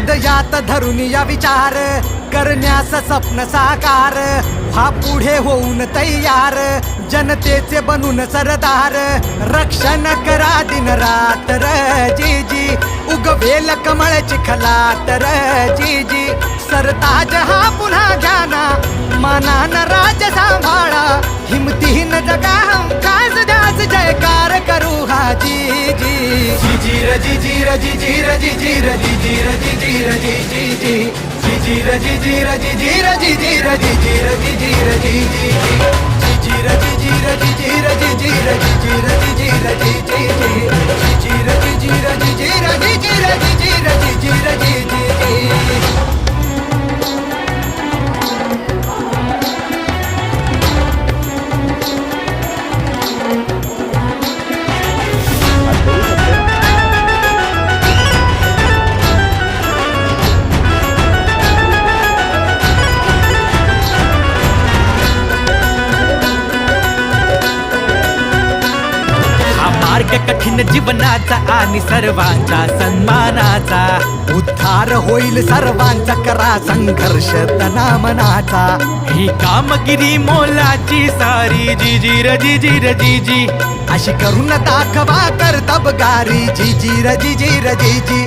हृदयात धरून या विचार करण्यास स्वप्न साकार हा पुढे होऊन तयार जनतेचे बनून सरदार रक्षण करा दिन रात्र जी जी उगवेल कमळ चिखलात जी जी सरताज हा पुन्हा घ्याना मानान राज सांभाळा हिमतीन जगा हमखास दास जयकार करू हा जी जी जी रजी जी रजी जी रजी जी रजी जी रजी जी रजी जी जी जी रजी जी रजी जी रजी जी रजी जी रजी जी रजी जी जी रजी जी रजी जी रजी जी रजी जी रजी जी रजी जी जी रजी जी रजी जी रजी जी रजी जी रजी जी रजी जी मार्ग कठीण जीवनाचा आणि सर्वांचा सन्मानाचा उद्धार होईल सर्वांचा करा संघर्ष तना मनाचा ही कामगिरी मोलाची सारी जी जी रजी जी रजी जी अशी करून दाखवा कर्तबगारी जी जी रजी जी रजी जी